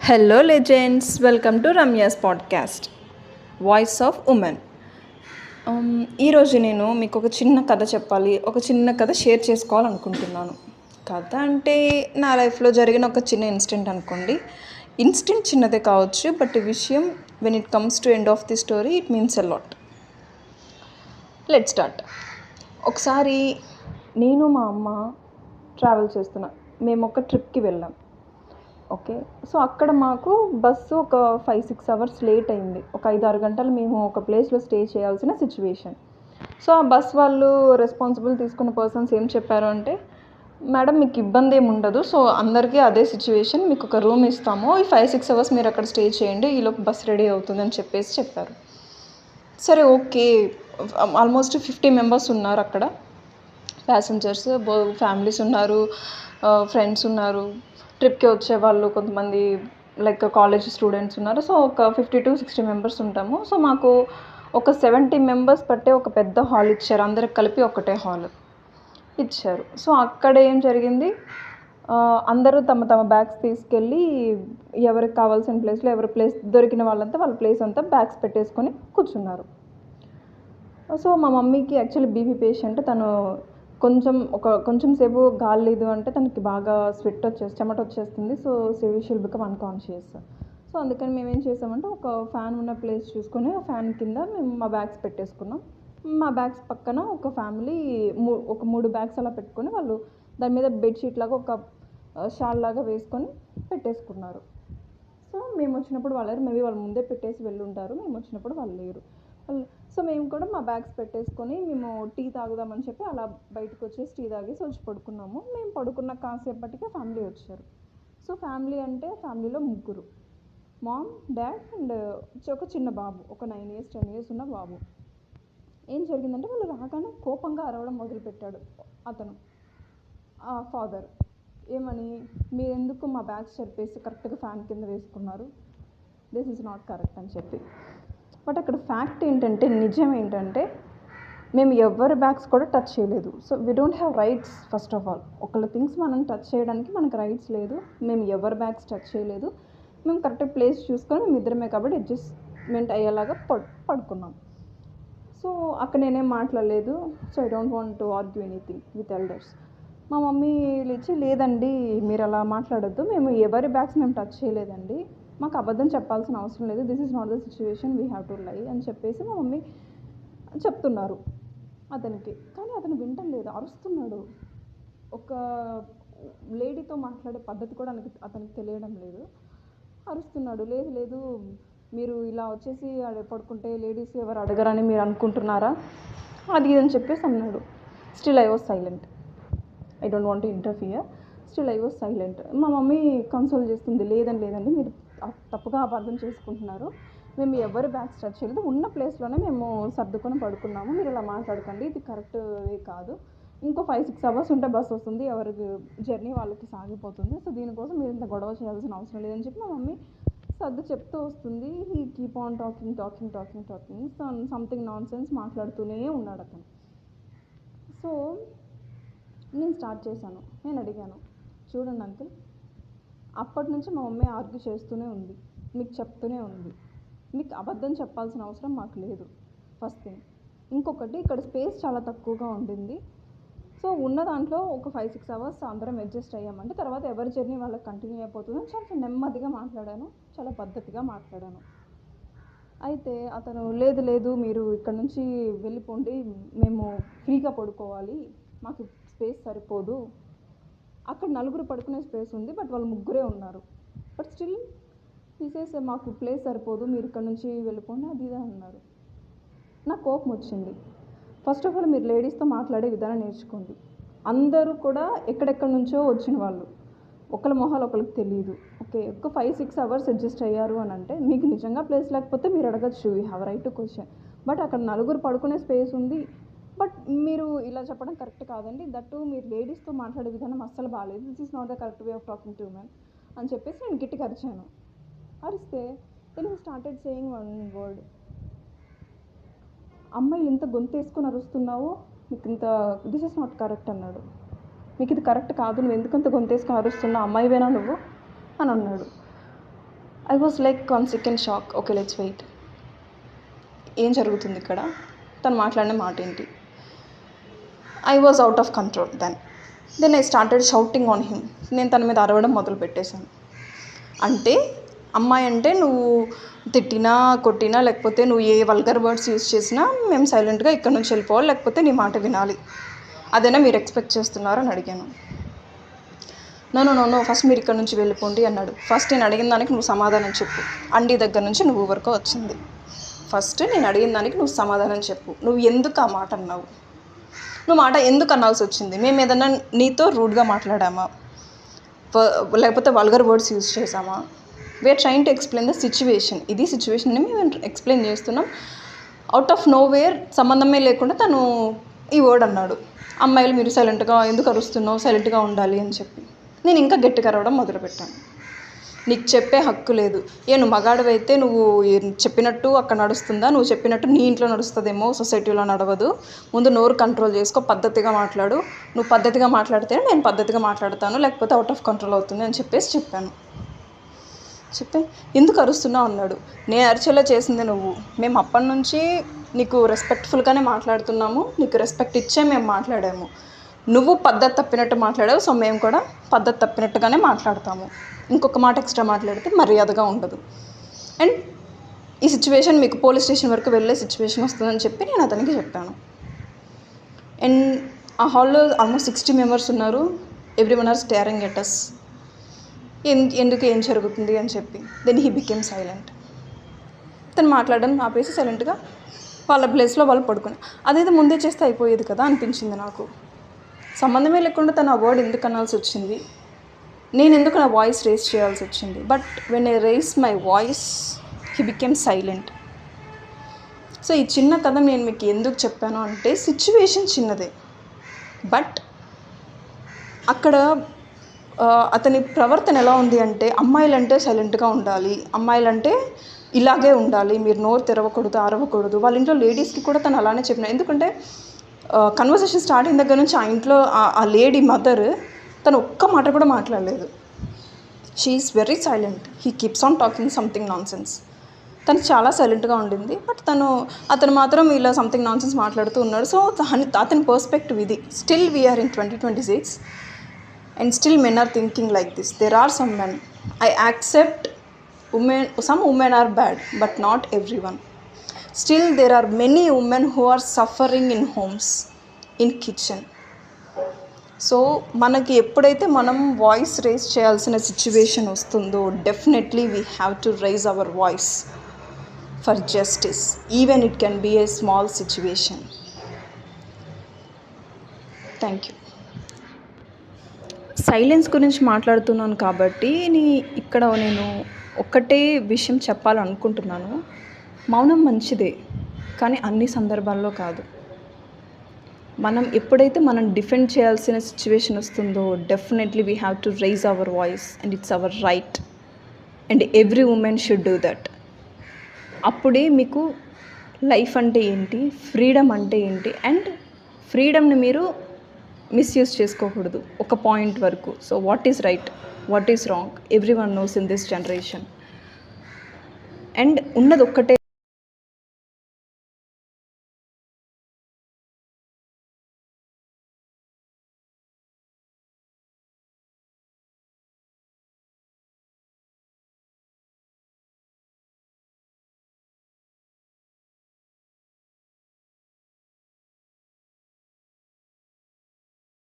Hello legends, welcome to Ramya's podcast voice of women. ఈరోజు నేను మీకు ఒక చిన్న కథ చెప్పాలి, ఒక చిన్న కథ షేర్ చేసుకోవాలనుకుంటున్నాను. కథ అంటే నా లైఫ్లో జరిగిన ఒక చిన్న ఇన్సిడెంట్ అనుకోండి. ఇన్సిడెంట్ చిన్నదే కావచ్చు, బట్ ఈ విషయం when it comes to end of the story it means a lot. Let start. ఒకసారి నేను మా అమ్మ ట్రావెల్ చేస్తున్నా. మేము ఒక ట్రిప్కి వెళ్ళాం. ఓకే, సో అక్కడ మాకు బస్సు ఒక 5-6 అవర్స్ లేట్ అయింది. ఒక 5-6 గంటలు మేము ఒక ప్లేస్లో స్టే చేయాల్సిన సిచ్యువేషన్. సో ఆ బస్ వాళ్ళు రెస్పాన్సిబుల్ తీసుకున్న పర్సన్స్ ఏం చెప్పారు అంటే, మేడం మీకు ఇబ్బంది ఏమి ఉండదు, సో అందరికీ అదే సిచ్యువేషన్, మీకు ఒక రూమ్ ఇస్తాము, ఈ 5-6 అవర్స్ మీరు అక్కడ స్టే చేయండి, ఈలోపు బస్ రెడీ అవుతుందని చెప్పారు. సరే ఓకే. ఆల్మోస్ట్ 50 మెంబర్స్ ఉన్నారు అక్కడ, ప్యాసింజర్స్, ఫ్యామిలీస్ ఉన్నారు, ఫ్రెండ్స్ ఉన్నారు, ట్రిప్కి వచ్చేవాళ్ళు కొంతమంది లైక్ కాలేజ్ స్టూడెంట్స్ ఉన్నారు. సో ఒక 50-60 మెంబర్స్ ఉంటాము. సో మాకు ఒక 70 మెంబర్స్ పట్టే ఒక పెద్ద హాల్ ఇచ్చారు, అందరికి కలిపి ఒకటే హాల్ ఇచ్చారు. సో అక్కడ ఏం జరిగింది, అందరూ తమ తమ బ్యాగ్స్ తీసుకెళ్ళి ఎవరికి కావాల్సిన ప్లేస్లో ఎవరి ప్లేస్ దొరికిన వాళ్ళంతా వాళ్ళ ప్లేస్ అంతా బ్యాగ్స్ పెట్టేసుకొని కూర్చున్నారు. సో మా మమ్మీకి యాక్చువల్లీ బీపీ పేషెంట్, తను కొంచెం సేపు గాలి లేదు అంటే తనకి బాగా చెమట వచ్చేస్తుంది. So she'll become unconscious. So అందుకని మేము ఏం చేసామంటే, ఒక ఫ్యాన్ ఉన్న ప్లేస్ చూసుకొని ఆ ఫ్యాన్ కింద మేము మా బ్యాగ్స్ పెట్టేసుకున్నాం. మా బ్యాగ్స్ పక్కన ఒక ఫ్యామిలీ ఒక 3 బ్యాగ్స్ అలా పెట్టుకొని వాళ్ళు దాని మీద బెడ్షీట్ లాగా ఒక షాల్ లాగా వేసుకొని పెట్టేసుకున్నారు. సో మేము వచ్చినప్పుడు మేబీ వాళ్ళు ముందే పెట్టేసి వెళ్ళుంటారు, మేము వచ్చినప్పుడు వాళ్ళు లేరు. సో మేము కూడా మా బ్యాగ్స్ పెట్టేసుకొని మేము టీ తాగుదామని చెప్పి అలా బయటకు వచ్చేసి టీ తాగేసి వచ్చి పడుకున్నాము. మేము పడుకున్న కాసేపటికే ఫ్యామిలీ వచ్చారు. సో ఫ్యామిలీలో ముగ్గురు, మామ్, డాడ్ అండ్ ఒక చిన్న బాబు, ఒక 9 years 10 years ఉన్న బాబు. ఏం జరిగిందంటే, వాళ్ళు రాగానే కోపంగా అరవడం మొదలుపెట్టాడు అతను, ఫాదర్. ఏమని, మీరెందుకు మా బ్యాగ్స్ చెప్పేసి కరెక్ట్గా ఫ్యాన్ కింద వేసుకున్నారు, దిస్ ఈజ్ నాట్ కరెక్ట్ అని చెప్పి. బట్ అక్కడ ఫ్యాక్ట్ ఏంటంటే, నిజం ఏంటంటే, మేము ఎవరి బ్యాగ్స్ కూడా టచ్ చేయలేదు. So we don't have rights. First of all, ఒకళ్ళ థింగ్స్ మనం టచ్ చేయడానికి మనకు రైట్స్ లేదు. మేము ఎవరి బ్యాగ్స్ టచ్ చేయలేదు. మేము కరెక్ట్ ప్లేస్ చూసుకొని మేము ఇద్దరమే కాబట్టి అడ్జస్ట్మెంట్ అయ్యేలాగా పడుకున్నాం. సో అక్కడ నేనేం మాట్లాడలేదు. So I don't want to argue anything with elders. మా మమ్మీ లేచి, లేదండి మీరు అలా మాట్లాడొద్దు, మేము ఎవరి బ్యాగ్స్ మేము టచ్ చేయలేదండి, మాకు అబద్ధం చెప్పాల్సిన అవసరం లేదు, this is not the situation, we have to lie అని చెప్పేసి మా మమ్మీ చెప్తున్నారు అతనికి. కానీ అతను వింటం లేదు, అరుస్తున్నాడు. ఒక లేడీతో మాట్లాడే పద్ధతి కూడా అతనికి తెలియడం లేదు, అరుస్తున్నాడు. లేదు మీరు ఇలా వచ్చేసి పడుకుంటే లేడీస్ ఎవరు అడగరని మీరు అనుకుంటున్నారా, అది అని చెప్పేసి అన్నాడు. Still I was silent. I don't want to interfere. Still I was silent. మా మమ్మీ కన్సోల్ చేస్తుంది, లేదండి మీరు తప్పుగా అర్థం చేసుకుంటున్నారు, మేము ఎవరి బ్యాగ్స్ టచ్ చేయలేదు, ఉన్న ప్లేస్లోనే మేము సర్దుకొని పడుకున్నాము, మీరు ఇలా మాట్లాడకండి, ఇది కరెక్ట్ వే కాదు, ఇంకో 5-6 అవర్స్ ఉంటే బస్ వస్తుంది, ఎవరికి జర్నీ వాళ్ళకి సాగిపోతుంది, సో దీనికోసం మీరు ఇంత గొడవ చేయాల్సిన అవసరం లేదని చెప్పి మా మమ్మీ సర్దు చెప్తూ వస్తుంది. He keep on talking something non sense మాట్లాడుతూనే ఉన్నాడు అతను. సో నేను స్టార్ట్ చేశాను. నేను అడిగాను, చూడండి అంకుల్, అప్పటి నుంచి మా మమ్మీ ఆర్గ్యూ చేస్తూనే ఉంది, మీకు చెప్తూనే ఉంది, మీకు అబద్ధం చెప్పాల్సిన అవసరం మాకు లేదు, ఫస్ట్ థింగ్. ఇంకొకటి, ఇక్కడ స్పేస్ చాలా తక్కువగా ఉండింది, సో ఉన్న దాంట్లో ఒక 5-6 అవర్స్ అందరం అడ్జస్ట్ అయ్యామంటే తర్వాత ఎవరి జర్నీ వాళ్ళకి కంటిన్యూ అయిపోతుందని చాలా నెమ్మదిగా మాట్లాడాను, చాలా పద్ధతిగా మాట్లాడాను. అయితే అతను, లేదు మీరు ఇక్కడ నుంచి వెళ్ళిపోండి, మేము ఫ్రీగా పడుకోవాలి, మాకు స్పేస్ సరిపోదు, అక్కడ 4 పడుకునే స్పేస్ ఉంది, బట్ వాళ్ళు 3 ఉన్నారు, బట్ స్టిల్ తీసేసి మాకు ప్లేస్ సరిపోదు, మీరు ఇక్కడ నుంచి వెళ్ళిపోండి, అది ఇదే అన్నారు. నాకు కోపం వచ్చింది. ఫస్ట్ ఆఫ్ ఆల్ మీరు లేడీస్తో మాట్లాడే విధానం నేర్చుకోండి. అందరూ కూడా ఎక్కడెక్కడి నుంచో వచ్చిన వాళ్ళు, ఒకళ్ళ మొహాలు ఒకరికి తెలియదు. ఓకే, ఒక 5-6 అవర్స్ అడ్జస్ట్ అయ్యారు అని అంటే, మీకు నిజంగా ప్లేస్ లేకపోతే మీరు అడగచ్చు, you have right to question. But అక్కడ 4 పడుకునే స్పేస్ ఉంది, బట్ మీరు ఇలా చెప్పడం కరెక్ట్ కాదండి, దట్టు మీరు లేడీస్తో మాట్లాడే విధానం అస్సలు బాగాలేదు, this is not the correct way of talking to men అని చెప్పేసి నేను గట్టిగా అరిచాను. అరిస్తే then he started saying one word, అమ్మాయిలు ఇంత గొంతేసుకొని అరుస్తున్నావు, మీకు ఇంత, దిస్ ఈజ్ నాట్ కరెక్ట్ అన్నాడు. మీకు ఇది కరెక్ట్ కాదు, నువ్వు ఎందుకంత గొంతేసుకొని అరుస్తున్నావు, అమ్మాయివేనా నువ్వు అని అన్నాడు. I was like 1 second shock. Okay, let's wait. ఏం జరుగుతుంది ఇక్కడ? తను మాట్లాడిన మాట ఏంటి? I was out of control. Then I started shouting on him. నేను తన మీద అరవడం మొదలు పెట్టేశాను. అంటే అమ్మాయి అంటే నువ్వు తిట్టినా కొట్టినా లేకపోతే నువ్వు ఏ వల్గర్ వర్డ్స్ యూజ్ చేసినా మేము సైలెంట్గా ఇక్కడ నుంచి వెళ్ళిపోవాలి, లేకపోతే నీ మాట వినాలి, అదేనా మీరు ఎక్స్పెక్ట్ చేస్తున్నారు అని అడిగాను. నో ఫస్ట్ మీరు ఇక్కడ నుంచి వెళ్ళిపోండి అన్నాడు. ఫస్ట్ నేను అడిగిన దానికి నువ్వు సమాధానం చెప్పు. అండి దగ్గర నుంచి నువ్వు వరకు వచ్చింది. ఫస్ట్ నేను అడిగిన దానికి నువ్వు సమాధానం చెప్పు. నువ్వు ఎందుకు ఆ మాట అన్నావు? నువ్వు మాట ఎందుకు అనాల్సి వచ్చింది? మేము ఏదన్నా నీతో రూడ్గా మాట్లాడామా, లేకపోతే వల్గర్ వర్డ్స్ యూజ్ చేసామా? We are trying to explain the situation. ఇది సిచ్యువేషన్ని మేము ఎక్స్ప్లెయిన్ చేస్తున్నాం. అవుట్ ఆఫ్ నో వేర్, సంబంధమే లేకుండా తను ఈ వర్డ్ అన్నాడు. అమ్మాయిలు మీరు సైలెంట్గా ఎందుకు అరుస్తున్నావు, సైలెంట్గా ఉండాలి అని చెప్పి నేను ఇంకా గట్టిగా అరవడం మొదలుపెట్టాను. నీకు చెప్పే హక్కు లేదు. నువ్వు మగాడివైతే నువ్వు చెప్పినట్టు అక్కడ నడుస్తుందా? నువ్వు చెప్పినట్టు నీ ఇంట్లో నడుస్తుందేమో, సొసైటీలో నడవదు. ముందు నోరు కంట్రోల్ చేసుకో, పద్ధతిగా మాట్లాడు. నువ్వు పద్ధతిగా మాట్లాడితే నేను పద్ధతిగా మాట్లాడతాను, లేకపోతే అవుట్ ఆఫ్ కంట్రోల్ అవుతుంది అని చెప్పాను. ఎందుకు అరుస్తున్నావు అన్నాడు. నేను అరిచేలా చేసింది నువ్వు. మేము అప్పటి నుంచి నీకు రెస్పెక్ట్ఫుల్గానే మాట్లాడుతున్నాము, నీకు రెస్పెక్ట్ ఇచ్చే మేము మాట్లాడాము. నువ్వు పద్ధతి తప్పినట్టు మాట్లాడావు, సో మేము కూడా పద్ధతి తప్పినట్టుగానే మాట్లాడతాము. ఇంకొక మాట ఎక్స్ట్రా మాట్లాడితే మర్యాదగా ఉండదు. అండ్ ఈ సిచ్యువేషన్ మీకు పోలీస్ స్టేషన్ వరకు వెళ్ళే సిచ్యువేషన్ వస్తుందని చెప్పి నేను అతనికి చెప్పాను. అండ్ ఆ హాల్లో ఆల్మోస్ట్ 60 మెంబర్స్ ఉన్నారు. Everyone are staring at us. ఎందుకు, ఏం జరుగుతుంది అని చెప్పి. Then he became silent. తను మాట్లాడడం ఆపేసి సైలెంట్గా వాళ్ళ ప్లేస్లో వాళ్ళు పడుకుని, అదైతే ముందే చేస్తే అయిపోయేది కదా అనిపించింది నాకు. సంబంధమే లేకుండా తను ఆ వర్డ్ ఎందుకు అనాల్సి వచ్చింది, నేను ఎందుకు నా వాయిస్ రేస్ చేయాల్సి వచ్చింది. But when I raise my voice he became silent. So ఈ చిన్న కథ నేను మీకు ఎందుకు చెప్పాను అంటే, సిచ్యువేషన్ చిన్నదే, బట్ అక్కడ అతని ప్రవర్తన ఎలా ఉంది అంటే, అమ్మాయిలంటే సైలెంట్గా ఉండాలి, అమ్మాయిలంటే ఇలాగే ఉండాలి, మీరు నోరు తెరవకూడదు, అరవకూడదు. వాళ్ళ ఇంట్లో లేడీస్కి కూడా తను అలానే చెప్పిన. ఎందుకంటే కన్వర్సేషన్ స్టార్ట్ అయిన దగ్గర నుంచి ఆ ఇంట్లో ఆ లేడీ మదర్ తను ఒక్క మాట కూడా మాట్లాడలేదు. She is very silent. He keeps on talking something non sense. తను చాలా సైలెంట్గా ఉండింది. బట్ అతను మాత్రం ఇలా సంథింగ్ నాన్ సెన్స్ మాట్లాడుతూ ఉన్నాడు. సో అతని పర్స్పెక్టివ్ ఇది. Still we are in 2026 and still men are thinking like this. There are some men. I accept some women are bad, but not everyone. Still there are many women who are suffering in homes, in kitchen. So మనకి ఎప్పుడైతే మనం voice raise చేయాల్సిన situation వస్తుందో, definitely we have to raise our voice for justice, even it can be a small situation. Thank you. Silence గురించి మాట్లాడుతున్నాను కాబట్టి ఇక్కడ నేను ఒక్కటే విషయం చెప్పాలనుకుంటున్నాను. మౌనం మంచిదే, కానీ అన్ని సందర్భాల్లో కాదు. మనం ఎప్పుడైతే మనం డిఫెండ్ చేయాల్సిన సిచ్యువేషన్ వస్తుందో, definitely we have to raise our voice and it's our right and every women should do that. అప్పుడే మీకు లైఫ్ అంటే ఏంటి, ఫ్రీడమ్ అంటే ఏంటి, అండ్ ఫ్రీడమ్ని మీరు మిస్యూజ్ చేసుకోకూడదు ఒక పాయింట్ వరకు. So what is right, what is wrong, every one knows in this generation. And ఉన్నది ఒక్కటే